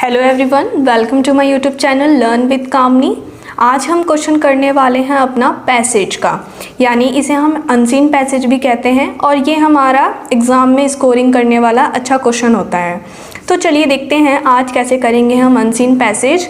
Hello everyone, welcome to my YouTube channel learn with Kamini. आज हम question करने वाले हैं अपना पैसेज का, यानी इसे हम अनसीन पैसेज भी कहते हैं और ये हमारा एग्ज़ाम में स्कोरिंग करने वाला अच्छा क्वेश्चन होता है। तो चलिए देखते हैं आज कैसे करेंगे हम अनसीन पैसेज।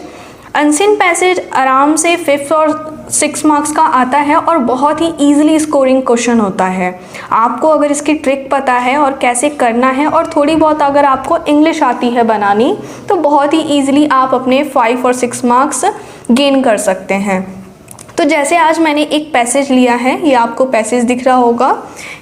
अनसीन पैसेज आराम से 5th और 6 मार्क्स का आता है और बहुत ही ईजिली स्कोरिंग क्वेश्चन होता है। आपको अगर इसकी ट्रिक पता है और कैसे करना है और थोड़ी बहुत अगर आपको इंग्लिश आती है बनानी, तो बहुत ही ईजिली आप अपने 5 और 6 मार्क्स गेन कर सकते हैं। तो जैसे आज मैंने एक पैसेज लिया है, ये आपको पैसेज दिख रहा होगा,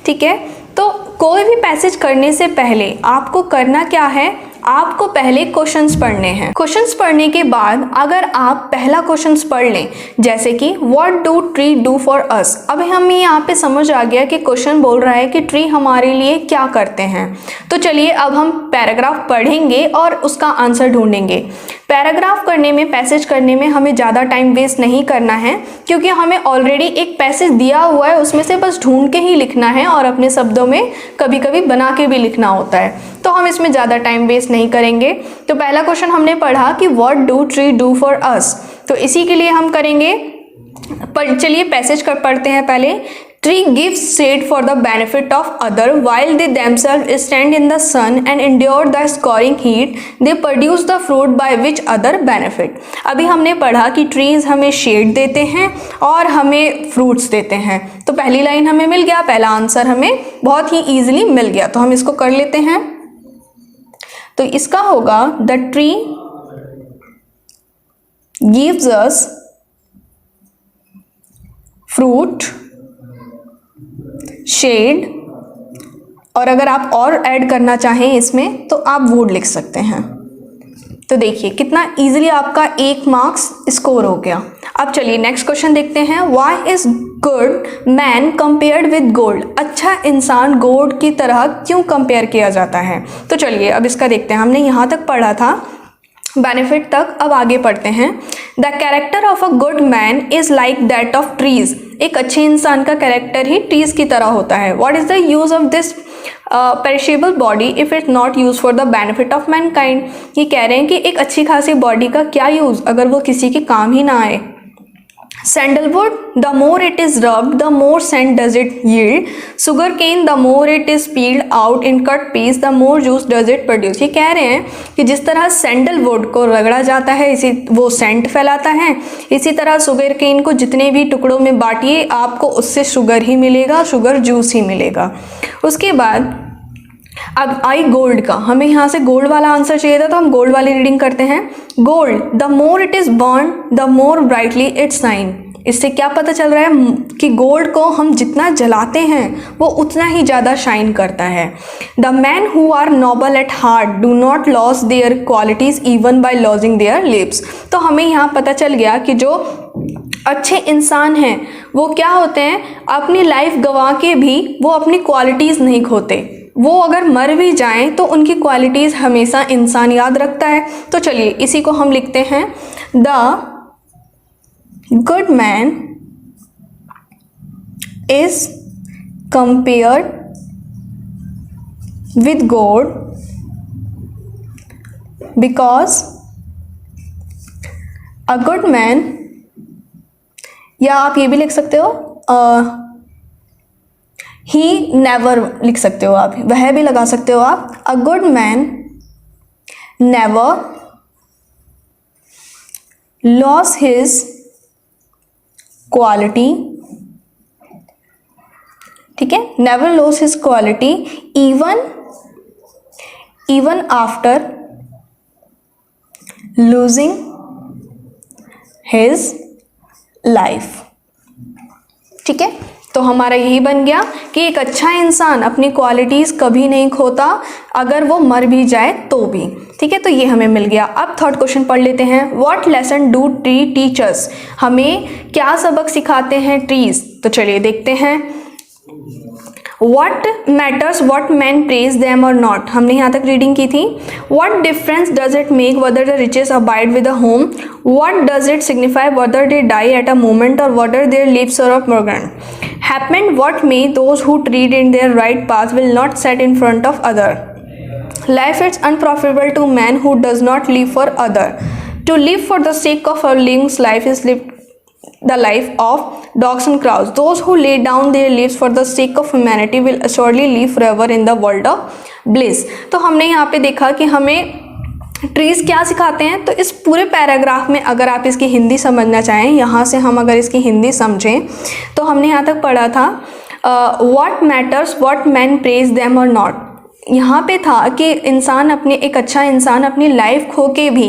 ठीक है। तो कोई भी पैसेज करने से पहले आपको करना क्या है, आपको पहले क्वेश्चंस पढ़ने हैं। क्वेश्चंस पढ़ने के बाद अगर आप पहला क्वेश्चंस पढ़ लें, जैसे कि what do tree do for us. अब हमें यहाँ पे समझ आ गया कि क्वेश्चन बोल रहा है कि ट्री हमारे लिए क्या करते हैं। तो चलिए अब हम पैराग्राफ पढ़ेंगे और उसका आंसर ढूंढेंगे। पैराग्राफ करने में, पैसेज करने में हमें ज़्यादा टाइम वेस्ट नहीं करना है, क्योंकि हमें ऑलरेडी एक पैसेज दिया हुआ है, उसमें से बस ढूंढ के ही लिखना है और अपने शब्दों में कभी कभी बना के भी लिखना होता है। तो हम इसमें ज़्यादा टाइम वेस्ट नहीं करेंगे। तो पहला क्वेश्चन हमने पढ़ा कि what do tree do for us, तो इसी के लिए हम करेंगे। पर चलिए पैसेज कर पढ़ते हैं पहले। Tree gives shade for the benefit of other while they themselves stand in the sun and endure the scorching heat. They produce the fruit by which other benefit. अभी हमने पढ़ा कि ट्रीज हमें शेड देते हैं और हमें फ्रूट्स देते हैं। तो पहली लाइन हमें मिल गया, पहला आंसर हमें बहुत ही ईजिली मिल गया। तो हम इसको कर लेते हैं। तो इसका होगा the tree gives us fruit, shade, और अगर आप और ऐड करना चाहें इसमें तो आप वुड लिख सकते हैं। तो देखिए कितना इजीली आपका 1 मार्क्स स्कोर हो गया। अब चलिए नेक्स्ट क्वेश्चन देखते हैं। Why is good man compared with gold. अच्छा इंसान गोल्ड की तरह क्यों कंपेयर किया जाता है। तो चलिए अब इसका देखते हैं। हमने यहाँ तक पढ़ा था बेनिफिट तक, अब आगे पढ़ते हैं। The character of a good man is like that of trees. एक अच्छे इंसान का कैरेक्टर ही ट्रीज की तरह होता है। What is the use of this perishable body if it not use for the benefit of Mankind. ये कह रहे हैं कि एक अच्छी खासी बॉडी का क्या यूज अगर वो किसी के काम ही ना आए। Sandalwood, the more it is rubbed, the more scent does it yield. Sugarcane, the more it is peeled out in cut piece, the more juice does it produce. ये कह रहे हैं कि जिस तरह सैंडलवुड को रगड़ा जाता है, इसी वो सेंट फैलाता है, इसी तरह शुगर केन को जितने भी टुकड़ों में बांटिए आपको उससे शुगर ही मिलेगा, शुगर जूस ही मिलेगा। उसके बाद अब आई गोल्ड का, हमें यहाँ से गोल्ड वाला आंसर चाहिए था, तो हम गोल्ड वाली रीडिंग करते हैं। Gold, the more it is burn the more brightly it shine. इससे क्या पता चल रहा है कि गोल्ड को हम जितना जलाते हैं वो उतना ही ज़्यादा शाइन करता है। The man who are noble at heart do not lose their qualities even by losing their lives. तो हमें यहाँ पता चल गया कि जो अच्छे इंसान हैं वो क्या होते हैं, अपनी लाइफ गंवा के भी वो अपनी क्वालिटीज़ नहीं खोते। वो अगर मर भी जाएं तो उनकी क्वालिटीज़ हमेशा इंसान याद रखता है। तो चलिए इसी को हम लिखते हैं। The good man is compared with God because a good man, या आप ये भी लिख सकते हो ही नेवर लिख सकते हो आप, वह भी लगा सकते हो आप। अ good man never loss his quality, ठीक है, never loss his quality even after losing his life. ठीक है, तो हमारा यही बन गया कि एक अच्छा इंसान अपनी क्वालिटीज़ कभी नहीं खोता, अगर वो मर भी जाए तो भी। ठीक है, तो ये हमें मिल गया। अब थर्ड क्वेश्चन पढ़ लेते हैं। What lesson do tree teachers. हमें क्या सबक सिखाते हैं ट्रीज। तो चलिए देखते हैं। What matters what men praise them or not। हमने यहाँ तक रीडिंग की थी। What difference does it make whether the riches abide with a home? What does it signify whether they die at a moment or whether their lives are of morgan? Happened what may, those who tread in their right path will not set in front of other। Life it's unprofitable to man who does not live for other. To live for the sake of a livings life is live the life of dogs and crows. Those who lay down their lives for the sake of humanity will assuredly live forever in the world of bliss. तो हमने यहाँ पे देखा कि हमें trees क्या सिखाते हैं. तो इस पूरे पैराग्राफ में अगर आप इसकी हिंदी समझना चाहें, यहाँ से हम अगर इसकी हिंदी समझें तो हमने यहाँ तक पढ़ा था what matters what men praise them or not. यहाँ पे था कि इंसान अपने एक अच्छा इंसान अपनी लाइफ खो के भी,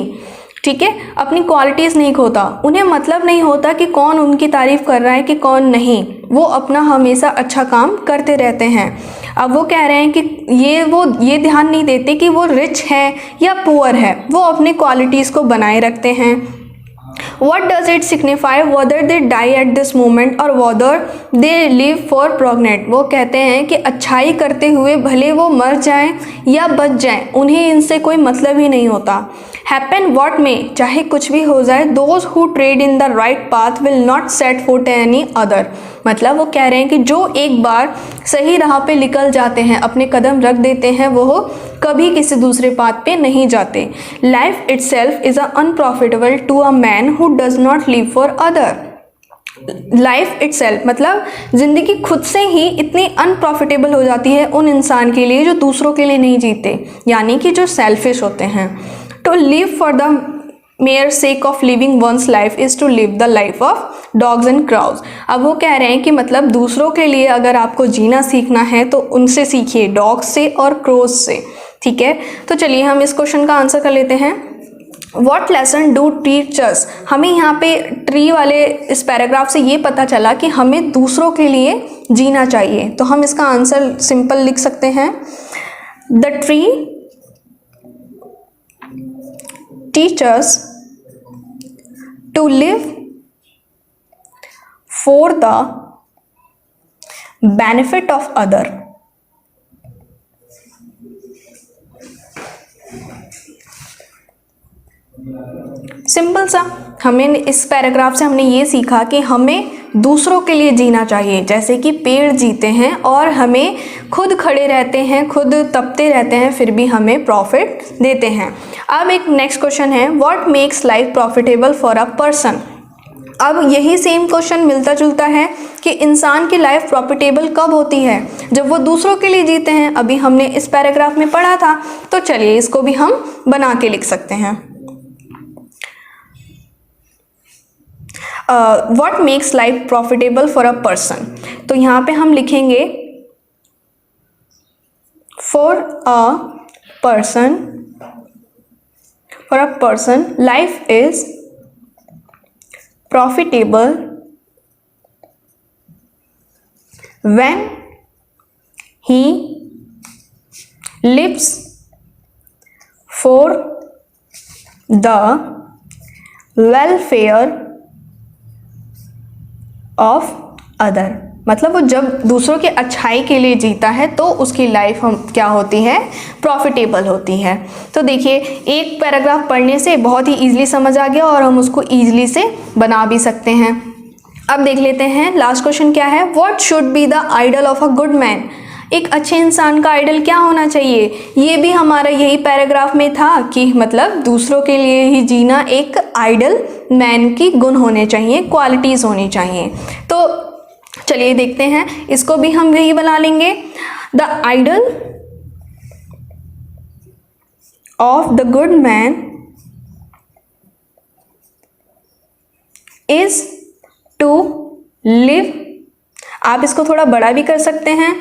ठीक है, अपनी क्वालिटीज़ नहीं खोता. उन्हें मतलब नहीं होता कि कौन उनकी तारीफ़ कर रहा है कि कौन नहीं. वो अपना हमेशा अच्छा काम करते रहते हैं. अब वो कह रहे हैं कि ये ध्यान नहीं देते कि वो रिच है या पुअर है, वो अपने क्वालिटीज़ को बनाए रखते हैं. What does it signify whether they die at this moment or whether they live for progeny? वो कहते हैं कि अच्छाई करते हुए भले वो मर जाएं या बच जाएं, उन्हें इनसे कोई मतलब ही नहीं होता. Happen what may, चाहे कुछ भी हो जाए, those who tread in the right path will not set foot any other. मतलब वो कह रहे हैं कि जो एक बार सही राह पे निकल जाते हैं, अपने कदम रख देते हैं, वो कभी किसी दूसरे पाथ पे नहीं जाते. Life itself is unprofitable to a man who does not live for other. Life itself मतलब ज़िंदगी खुद से ही इतनी अनप्रॉफिटेबल हो जाती है उन इंसान के लिए जो दूसरों के लिए नहीं जीते, यानी कि जो सेल्फिश होते हैं. To live for the mere sake of living one's life is to live the life of dogs and crows. अब वो कह रहे हैं कि मतलब दूसरों के लिए अगर आपको जीना सीखना है तो उनसे सीखिए, डॉग्स से और क्रोज से. ठीक है, तो चलिए हम इस क्वेश्चन का आंसर कर लेते हैं. What lesson do teachers. हमें यहाँ पे ट्री वाले इस पैराग्राफ से ये पता चला कि हमें दूसरों के लिए जीना चाहिए. तो हम इसका आंसर सिंपल लिख सकते हैं. The tree teachers to live for the benefit of other. Simple सा हमें इस पैराग्राफ से हमने ये सीखा कि हमें दूसरों के लिए जीना चाहिए, जैसे कि पेड़ जीते हैं और हमें खुद खड़े रहते हैं, खुद तपते रहते हैं, फिर भी हमें प्रॉफिट देते हैं. अब एक नेक्स्ट क्वेश्चन है, what makes life profitable for a person. अब यही सेम क्वेश्चन मिलता जुलता है कि इंसान की लाइफ प्रॉफिटेबल कब होती है, जब वो दूसरों के लिए जीते हैं. अभी हमने इस पैराग्राफ में पढ़ा था, तो चलिए इसको भी हम बना के लिख सकते हैं. What makes life profitable for a person. तो यहाँ पे हम लिखेंगे for a person life is profitable when he lives for the welfare of other. मतलब वो जब दूसरों की अच्छाई के लिए जीता है तो उसकी लाइफ हम क्या होती है, प्रॉफिटेबल होती है. तो देखिए एक पैराग्राफ पढ़ने से बहुत ही ईजिली समझ आ गया और हम उसको ईजिली से बना भी सकते हैं. अब देख लेते हैं लास्ट क्वेश्चन क्या है. What should be the ideal of a good man. एक अच्छे इंसान का आइडल क्या होना चाहिए. ये भी हमारा यही पैराग्राफ में था कि मतलब दूसरों के लिए ही जीना एक आइडल मैन की गुण होने चाहिए, क्वालिटीज़ होनी चाहिए. तो चलिए देखते हैं, इसको भी हम यही बना लेंगे. The ideal of the good man is to live. आप इसको थोड़ा बड़ा भी कर सकते हैं.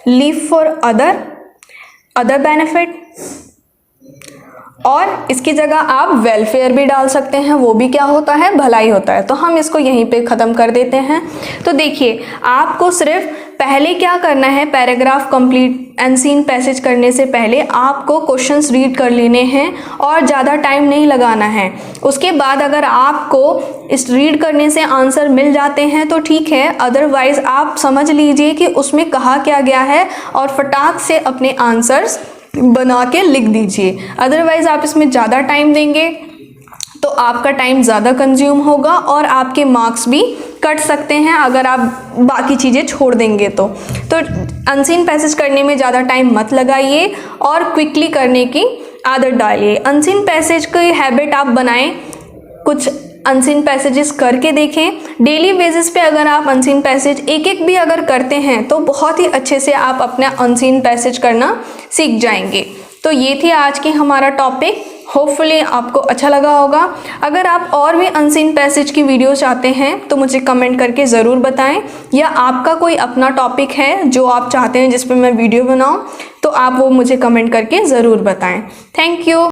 लिव फॉर अदर बेनिफिट, और इसकी जगह आप वेलफेयर भी डाल सकते हैं, वो भी क्या होता है, भलाई होता है. तो हम इसको यहीं पे ख़त्म कर देते हैं. तो देखिए आपको सिर्फ पहले क्या करना है, पैराग्राफ कंप्लीट अनसीन पैसेज करने से पहले आपको क्वेश्चंस रीड कर लेने हैं और ज़्यादा टाइम नहीं लगाना है. उसके बाद अगर आपको इस रीड करने से आंसर मिल जाते हैं तो ठीक है, अदरवाइज़ आप समझ लीजिए कि उसमें कहा क्या गया है और फटाक से अपने आंसर्स बना के लिख दीजिए. अदरवाइज़ आप इसमें ज़्यादा टाइम देंगे तो आपका टाइम ज़्यादा कंज्यूम होगा और आपके मार्क्स भी कट सकते हैं अगर आप बाकी चीज़ें छोड़ देंगे तो अनसीन पैसेज करने में ज़्यादा टाइम मत लगाइए और क्विकली करने की आदत डालिए। अनसीन पैसेज की हैबिट आप बनाएं, कुछ अनसीन पैसेजेस करके देखें। डेली बेसिस पे अगर आप अनसीन पैसेज एक एक भी अगर करते हैं तो बहुत ही अच्छे से आप अपना अनसीन पैसेज करना सीख जाएंगे। तो ये थी आज की हमारा टॉपिक। होपफुली आपको अच्छा लगा होगा। अगर आप और भी अनसीन पैसेज की वीडियो चाहते हैं तो मुझे कमेंट करके ज़रूर बताएं, या आपका कोई अपना टॉपिक है जो आप चाहते हैं जिस पर मैं वीडियो बनाऊं तो आप वो मुझे कमेंट करके ज़रूर बताएं। Thank you.